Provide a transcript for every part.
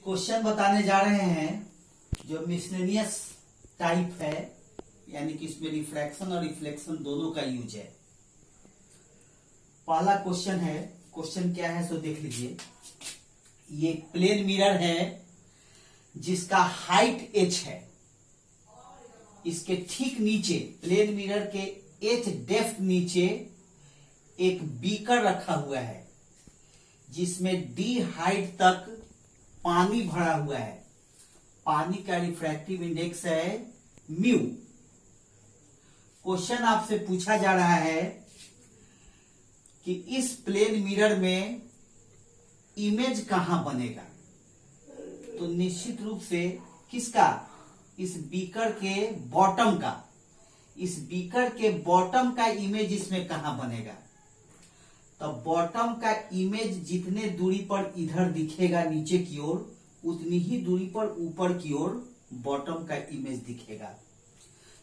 Question बताने जा रहे हैं जो मिसलेनियस टाइप है, यानी कि इसमें रिफ्रैक्शन और रिफ्लेक्शन दोनों का यूज है। पहला क्वेश्चन है, क्वेश्चन क्या है सो देख लीजिए। ये एक प्लेन मिरर है जिसका हाइट h है। इसके ठीक नीचे, प्लेन मिरर के h डेप्थ नीचे एक बीकर रखा हुआ है जिसमें d हाइट तक पानी भरा हुआ है। पानी का रिफ्रैक्टिव इंडेक्स है म्यू। क्वेश्चन आपसे पूछा जा रहा है कि इस प्लेन मिरर में इमेज कहां बनेगा। तो निश्चित रूप से किसका, इस बीकर के बॉटम का। इस बीकर के बॉटम का इमेज इसमें कहां बनेगा। तो बॉटम का इमेज जितने दूरी पर इधर दिखेगा नीचे की ओर, उतनी ही दूरी पर ऊपर की ओर बॉटम का इमेज दिखेगा।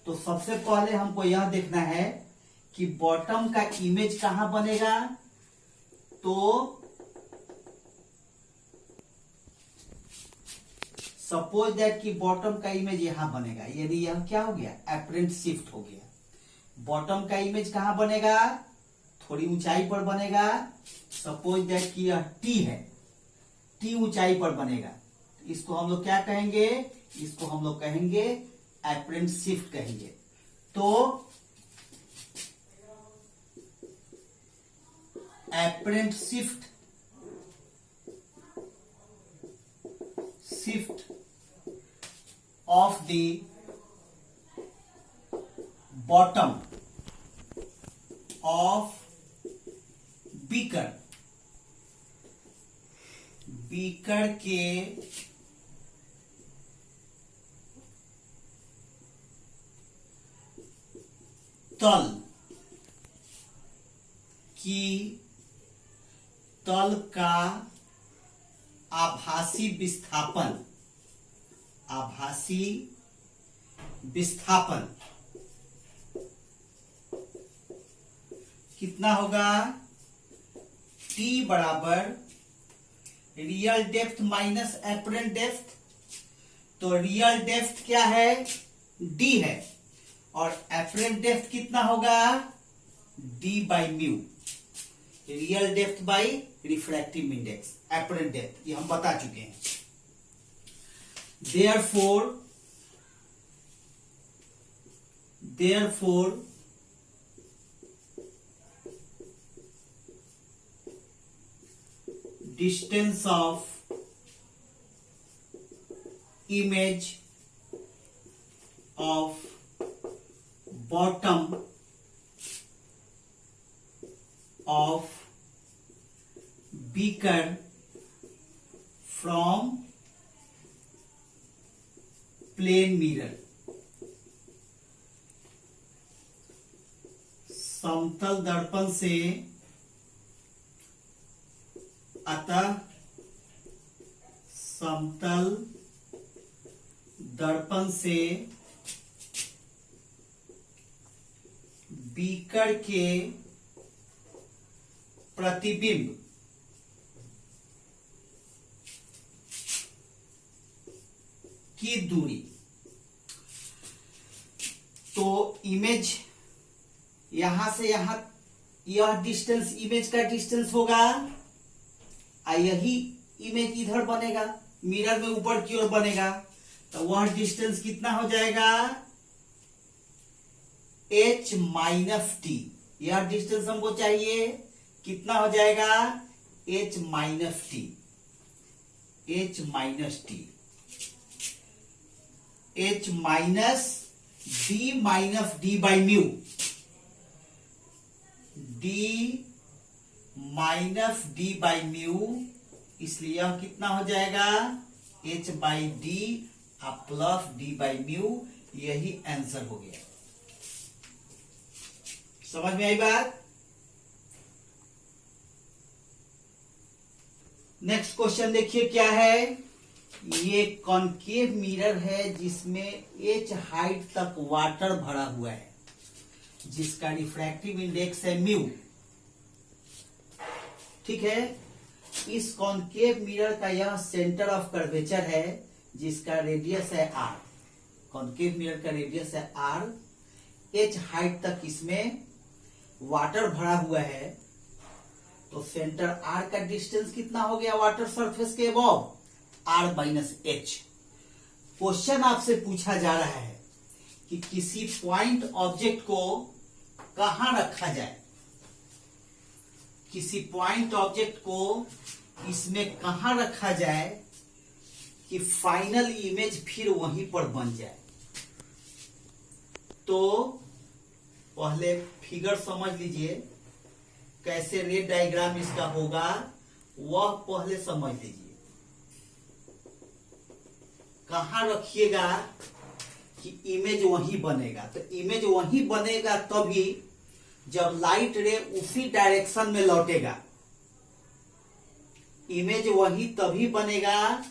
तो सबसे पहले हमको यह देखना है कि बॉटम का इमेज कहां बनेगा। तो सपोज दैट कि बॉटम का इमेज यहां बनेगा, यदि यह क्या हो गया, एपरेंट शिफ्ट हो गया। बॉटम का इमेज कहां बनेगा, थोड़ी ऊंचाई पर बनेगा। सपोज दैट कि यह टी है, टी ऊंचाई पर बनेगा। इसको हम लोग क्या कहेंगे, इसको हम लोग कहेंगे एपरेंट शिफ्ट कहेंगे। तो apparent shift of the bottom of beaker, beaker के तल की, तल का आभासी विस्थापन, आभासी विस्थापन कितना होगा, T बराबर real depth minus apparent depth. तो रियल डेप्थ क्या है, D है, और एपरेंट डेप्थ कितना होगा, D by mu. Real depth by refractive index, apparent depth, ये हम बता चुके हैं। therefore distance of image of bottom of beaker from plane mirror, समतल दर्पण से, अतः समतल दर्पण से बीकर के प्रतिबिंब की दूरी। तो इमेज यहां से यहां, यह डिस्टेंस इमेज का डिस्टेंस होगा, यही इमेज इधर बनेगा, मिरर में ऊपर की ओर बनेगा। तो वह डिस्टेंस कितना हो जाएगा, h माइनस टी। यह डिस्टेंस हमको चाहिए, कितना हो जाएगा, h minus T, h minus T, h minus d minus D by mu, d minus D by mu. इसलिए यह कितना हो जाएगा, h by D plus D by mu. यही आंसर हो गया। समझ में आई बात। नेक्स्ट क्वेश्चन देखिए क्या है। ये कॉनकेव मिरर है जिसमें h हाइट तक वाटर भरा हुआ है, जिसका रिफ्रैक्टिव इंडेक्स है म्यू। ठीक है। इस कॉनकेव मिरर का यह सेंटर ऑफ कर्वेचर है जिसका रेडियस है r। कॉनकेव मिरर का रेडियस है r। h हाइट तक इसमें वाटर भरा हुआ है, तो सेंटर r का डिस्टेंस कितना हो गया वाटर सरफेस के above? r minus h। Question आपसे पूछा जा रहा है कि किसी पॉइंट ऑब्जेक्ट को कहां रखा जाए, किसी पॉइंट ऑब्जेक्ट को इसमें कहां रखा जाए कि फाइनल इमेज फिर वहीं पर बन जाए। तो पहले फिगर समझ लीजिए, कैसे रे डायग्राम इसका होगा वह पहले समझ लीजिए। कहां रखिएगा कि इमेज वहीं बनेगा, तो इमेज वहीं बनेगा तभी जब लाइट रे उसी डायरेक्शन में लौटेगा। इमेज वहीं तभी बनेगा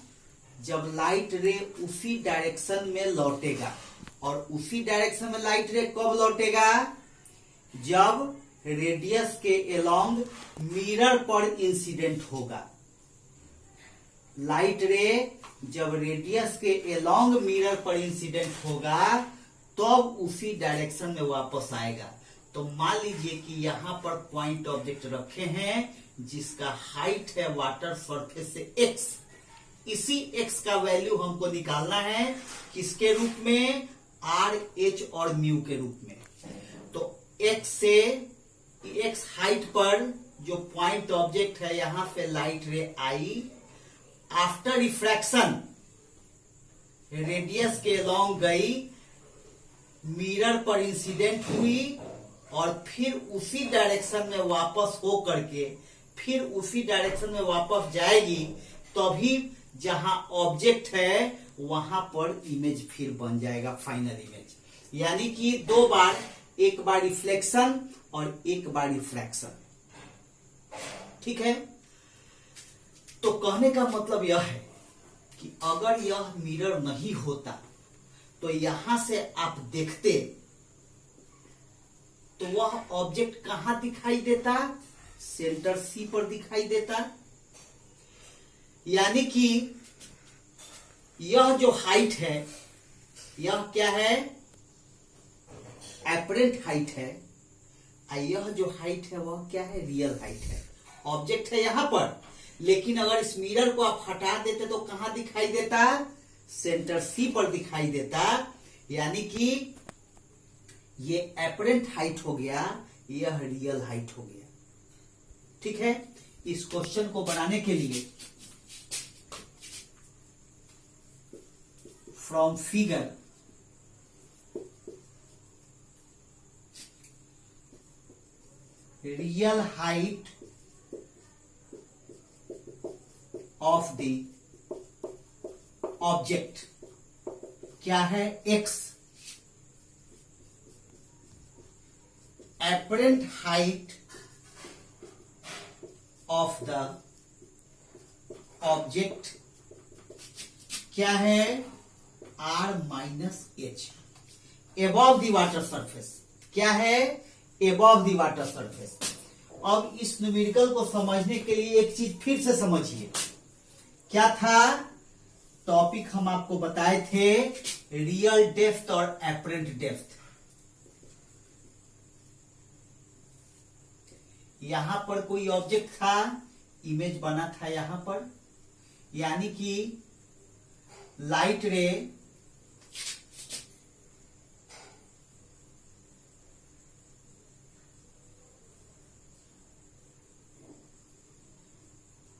जब लाइट रे उसी डायरेक्शन में लौटेगा। और उसी डायरेक्शन में लाइट रे कब लौटेगा? जब रेडियस के अलोंग मिरर पर इंसिडेंट होगा। लाइट रे जब रेडियस के अलोंग मिरर पर इंसिडेंट होगा तब उसी डायरेक्शन में वापस आएगा। तो मान लीजिए कि यहां पर पॉइंट ऑब्जेक्ट रखे हैं जिसका हाइट है वाटर सरफेस से x। इसी x का वैल्यू हमको निकालना है किसके रूप में? r, h और म्यू के रूप में। तो x से x हाइट पर जो पॉइंट ऑब्जेक्ट है यहां पे लाइट रे आई, आफ्टर रिफ्रैक्शन रेडियस के अलोंग गई, मिरर पर इंसिडेंट हुई और फिर उसी डायरेक्शन में वापस हो करके फिर उसी डायरेक्शन में वापस जाएगी, तभी जहां ऑब्जेक्ट है वहां पर इमेज फिर बन जाएगा फाइनल इमेज। यानी कि दो बार, एक बार रिफ्लेक्शन और एक बार रिफ्रैक्शन। ठीक है, तो कहने का मतलब यह है कि अगर यह मिरर नहीं होता तो यहां से आप देखते तो वह ऑब्जेक्ट कहां दिखाई देता? सेंटर सी पर दिखाई देता। यानी कि यह जो हाइट है यह क्या है? एपरेंट हाइट है। यह जो हाइट है वह क्या है? रियल हाइट है। ऑब्जेक्ट है यहां पर, लेकिन अगर इस मिरर को आप हटा देते तो कहां दिखाई देता? सेंटर सी पर दिखाई देता। यानी कि ये एपरेंट हाइट हो गया, यह रियल हाइट हो गया। ठीक है, इस क्वेश्चन को बनाने के लिए from figure real height of the object क्या है? x। apparent height of the object क्या है? r minus h। above the water surface क्या है? above the water surface। अब इस न्यूमेरिकल को समझने के लिए एक चीज फिर से समझिए। क्या था टॉपिक? हम आपको बताए थे रियल डेप्थ और एपरेंट डेप्थ। यहां पर कोई ऑब्जेक्ट था, इमेज बना था यहां पर, यानी कि लाइट रे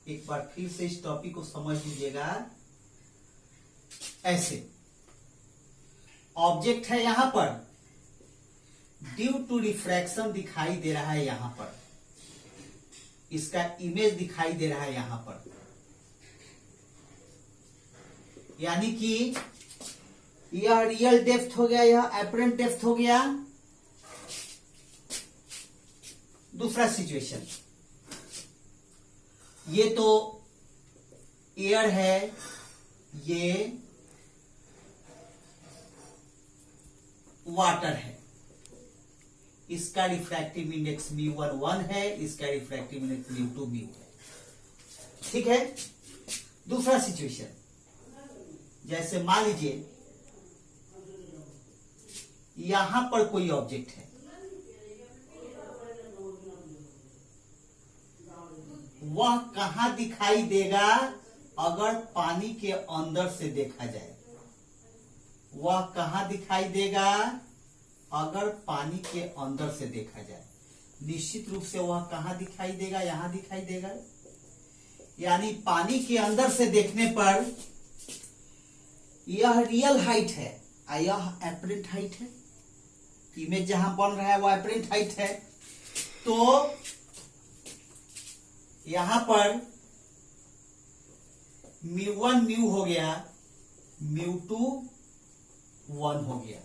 एक बार फिर से इस टॉपिक को समझ लीजिएगा। ऐसे ऑब्जेक्ट है यहां पर, ड्यू टू रिफ्रैक्शन दिखाई दे रहा है यहां पर, इसका इमेज दिखाई दे रहा है यहां पर। यानी कि यह रियल डेप्थ हो गया, यह एपरेंट डेप्थ हो गया। दूसरा सिचुएशन, ये तो एयर है, ये वाटर है, इसका रिफ्रैक्टिव इंडेक्स μ1 1 है, इसका रिफ्रैक्टिव इंडेक्स μ2 μ है। ठीक है। दूसरा सिचुएशन, जैसे मान लीजिए यहां पर कोई ऑब्जेक्ट है, वह कहां दिखाई देगा अगर पानी के अंदर से देखा जाए? वह कहां दिखाई देगा अगर पानी के अंदर से देखा जाए? निश्चित रूप से वह कहां दिखाई देगा? यहां दिखाई देगा। यानी पानी के अंदर से देखने पर यह रियल हाइट है और यह एपरेंट हाइट है। इमेज जहां बन रहा है वह एपरेंट हाइट है। तो यहां पर μ1 म्यू हो गया, μ2 1 हो गया।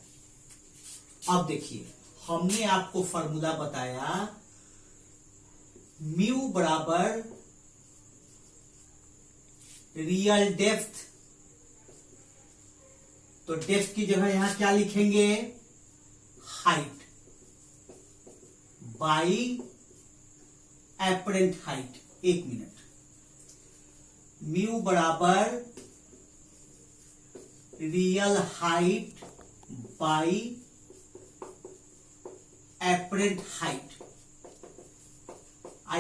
अब देखिए, हमने आपको फॉर्मूला बताया म्यू बराबर रियल डेप्थ। तो डेप्थ की जगह यहां क्या लिखेंगे? Height by apparent height. एक मिनट, म्यू बराबर real height by apparent height.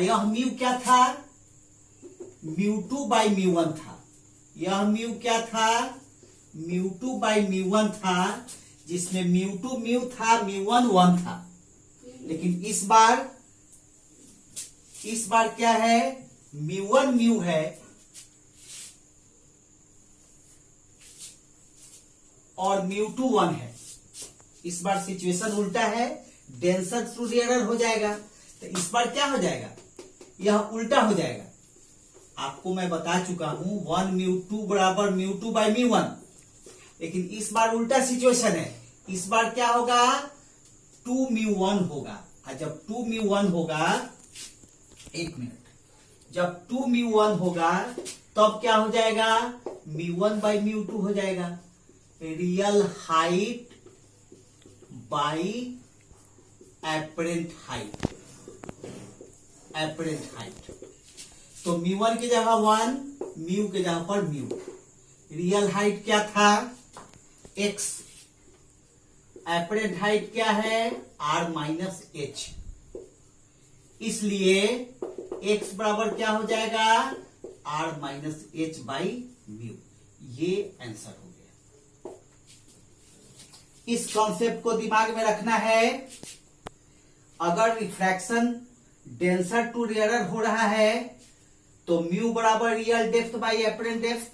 यह म्यू क्या था? μ2 बाई μ1 था। यह म्यू क्या था? μ2 बाई μ1 था, जिसमें μ2 म्यू था, μ1 1 था। लेकिन इस बार क्या है? μ1 म्यू है और μ2 1 है। इस बार सिचुएशन उल्टा है, डेंसर टू रेयरर हो जाएगा। तो इस बार क्या हो जाएगा? यह उल्टा हो जाएगा। आपको मैं बता चुका हूं 1 μ2 बराबर μ2 बाई μ1, लेकिन इस बार उल्टा सिचुएशन है। इस बार क्या होगा? 2 μ1 होगा। और जब 2 μ1 होगा, एक मिनट, जब 2 μ1 होगा तब क्या हो जाएगा? μ1 बाई μ2 हो जाएगा। Real height by apparent height. Apparent height तो μ1 की जगह 1, म्यू की जगह पर म्यू। रियल हाइट क्या था? x। एपरेंट हाइट क्या है? r minus h। इसलिए x बराबर क्या हो जाएगा? r minus h by mu. ये आंसर हो गया। इस कॉन्सेप्ट को दिमाग में रखना है। अगर रिफ्रैक्शन डेंसर टू रेयरर हो रहा है तो म्यू बराबर real depth by apparent depth.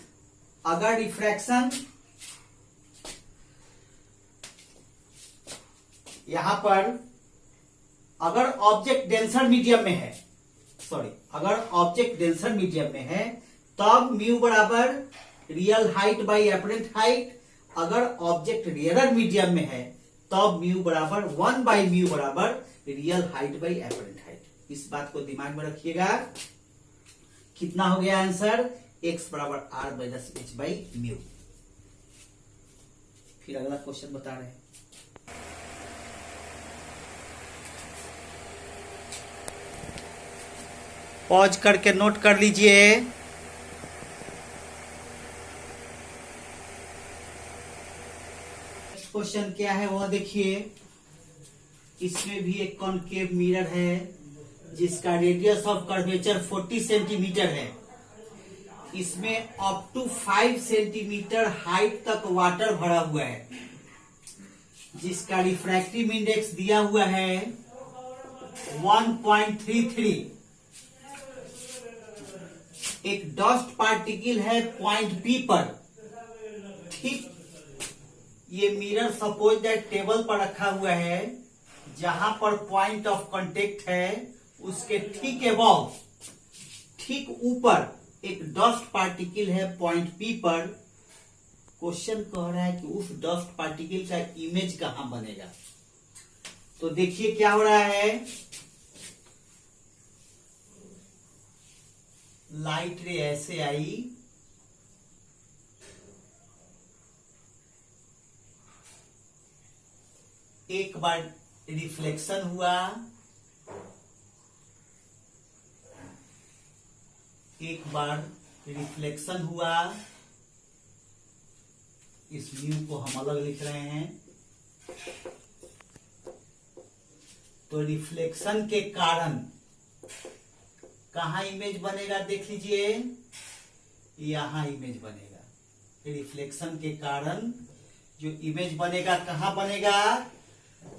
अगर रिफ्रैक्शन यहां पर अगर ऑब्जेक्ट डेंसर मीडियम में है, अगर ऑब्जेक्ट डेंसर मीडियम में है तब म्यू बराबर real height by apparent height. अगर ऑब्जेक्ट रेयरर मीडियम में है तब म्यू बराबर 1 बाई म्यू बराबर real height by apparent height. इस बात को दिमाग में रखिएगा। कितना हो गया आंसर? x बराबर r minus h by mu. फिर अगला क्वेश्चन बता रहे हैं। पॉज करके नोट कर लीजिए। क्वेश्चन क्या है वो देखिए। इसमें भी एक कॉनकेव मिरर है जिसका रेडियस ऑफ कर्वेचर 40 सेंटीमीटर है। इसमें अप टू 5 सेंटीमीटर हाइट तक वाटर भरा हुआ है, जिसका रिफ्रैक्टिव इंडेक्स दिया हुआ है 1.33। एक डस्ट पार्टिकल है पॉइंट P पर। ठीक, ये मिरर सपोज दैट टेबल पर रखा हुआ है, जहां पर पॉइंट ऑफ कांटेक्ट है उसके ठीक अबव, ठीक ऊपर एक डस्ट पार्टिकल है पॉइंट P पर। क्वेश्चन कह रहा है कि उस डस्ट पार्टिकल का इमेज कहां बनेगा। तो देखिए क्या हो रहा है। लाइट रे ऐसे आई, एक बार रिफ्लेक्शन हुआ, एक बार रिफ्लेक्शन हुआ, इस म्यू को हम अलग लिख रहे हैं, तो रिफ्लेक्शन के कारण कहां इमेज बनेगा देख लीजिए, यहां इमेज बनेगा। रिफ्लेक्शन के कारण जो इमेज बनेगा कहां बनेगा,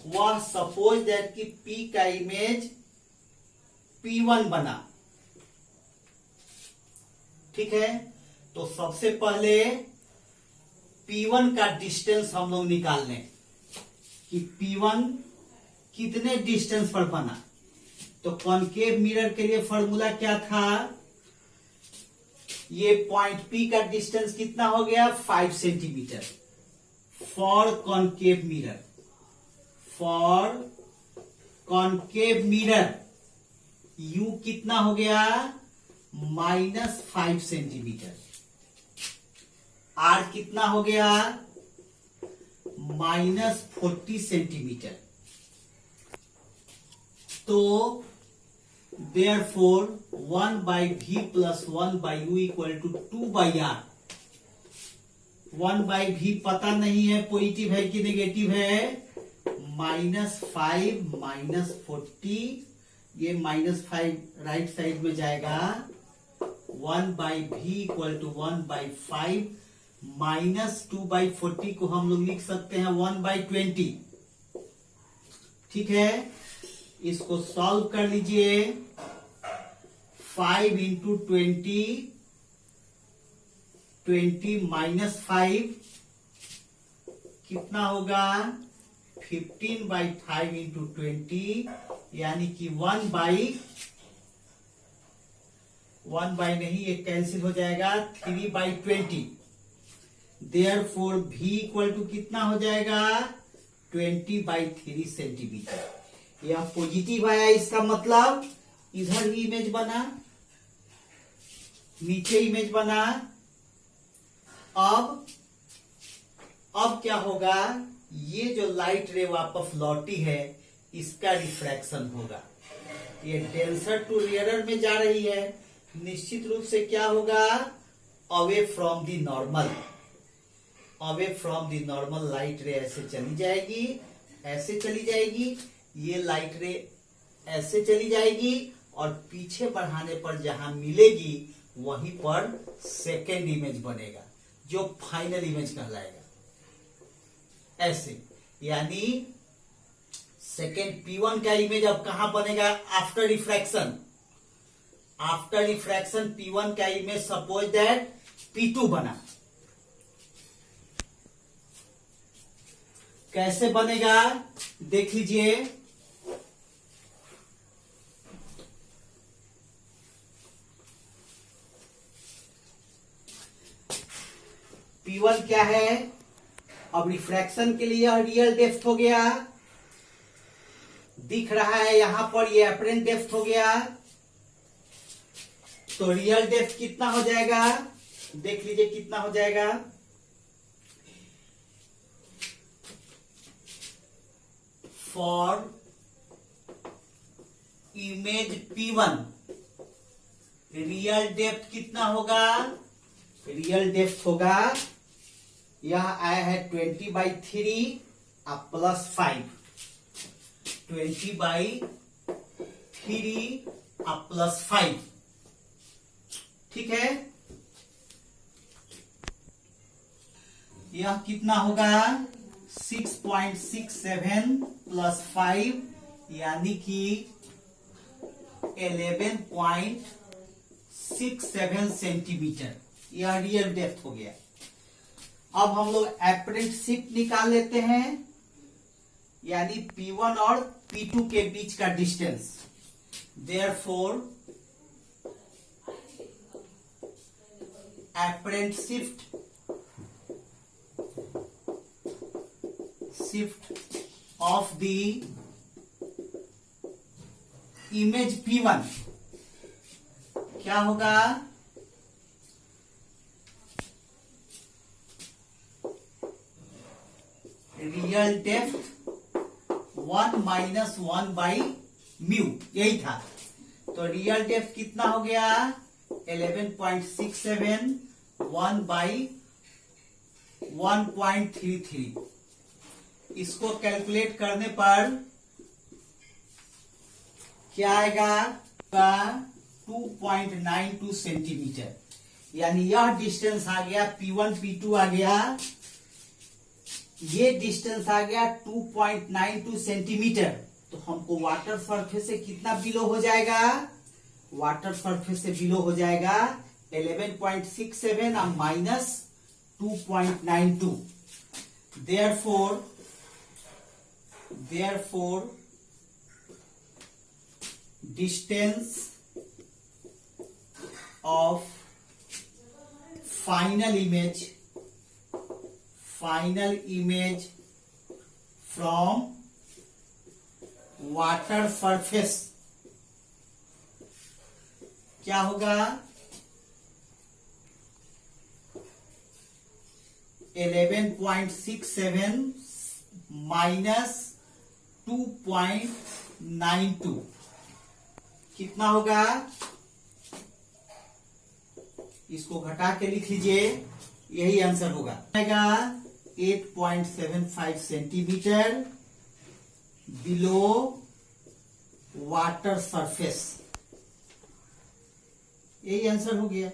वह सपोज दैट कि P का इमेज P1 बना। ठीक है, तो सबसे पहले P1 का डिस्टेंस हम लोग निकाल लें कि P1 कितने डिस्टेंस पर बना। तो कॉनकेव मिरर के लिए फॉर्मूला क्या था, ये पॉइंट P का डिस्टेंस कितना हो गया 5 centimetre for concave mirror. For concave mirror U कितना हो गया -5 सेंटीमीटर। R कितना हो गया -40 सेंटीमीटर। तो therefore 1/v plus 1/u equal to 2/r। 1/v पता नहीं है पॉजिटिव है कि नेगेटिव है, -5 -40, ये -5 राइट साइड में जाएगा, 1/v इक्वल टू 1/5 -2/40 को हम लोग लिख सकते हैं 1/20। ठीक है, इसको सॉल्व कर लीजिए। 5 इंटू 20 -5 कितना होगा 15/5 इंटू 20, यानी कि 1 नहीं, ये कैंसिल हो जाएगा 3/20। देयरफॉर v इक्वल टू कितना हो जाएगा 20/3 सेंटीमीटर। यह पॉजिटिव आया, इसका मतलब इधर भी इमेज बना, नीचे इमेज बना। अब क्या होगा, ये जो लाइट रे वापस लौटी है इसका रिफ्रैक्शन होगा। ये डेंसर टू रेयर में जा रही है, निश्चित रूप से क्या होगा, away from the normal. Away from the normal light रे ऐसे चली जाएगी, ऐसे चली जाएगी, ये लाइट रे ऐसे चली जाएगी और पीछे बढ़ाने पर जहां मिलेगी वहीं पर सेकेंड इमेज बनेगा जो फाइनल इमेज कहलाएगा। ऐसे यानी सेकेंड P1 का इमेज अब कहां बनेगा, after refraction. After refraction P1 का इमेज सपोज दैट P2 बना। कैसे बनेगा देख लीजिए। P1 क्या है, अब रिफ्रैक्शन के लिए रियल डेप्थ हो गया, दिख रहा है यहां पर ये अपरेंट डेप्थ हो गया। तो रियल डेप्थ कितना हो जाएगा देख लीजिए, कितना हो जाएगा, for image P1 real depth कितना होगा, रियल डेप्थ होगा, यह आया है 20/3 अब +5, 20/3 अब +5। ठीक है, यह कितना होगा 6.67 + 5 यानी कि 11.67 सेंटीमीटर, यह रियल डेप्थ हो गया। अब हम लोग अपरेंट शिफ्ट निकाल लेते हैं, यानी P1 और P2 के बीच का distance. Therefore apparent shift of the image P1 क्या होगा, रियल डेप्थ 1 - 1/μ, यही था। तो रियल डेप्थ कितना हो गया 11.67 1/1.33। इसको कैलकुलेट करने पर क्या आएगा? 2.92 सेंटीमीटर। यानी यह डिस्टेंस आ गया P1 P2 आ गया, ये डिस्टेंस आ गया 2.92 सेंटीमीटर। तो हमको वाटर सरफेस से कितना बिलो हो जाएगा? वाटर सरफेस से बिलो हो जाएगा 11.67 और minus 2.92। therefore distance of final image from water surface क्या होगा? 11.67 माइनस 2.92 कितना होगा? इसको घटा के लिख लीजिए, यही आंसर होगा। 8.75 सेंटीमीटर बिलो वाटर सरफेस, यही आंसर हो गया।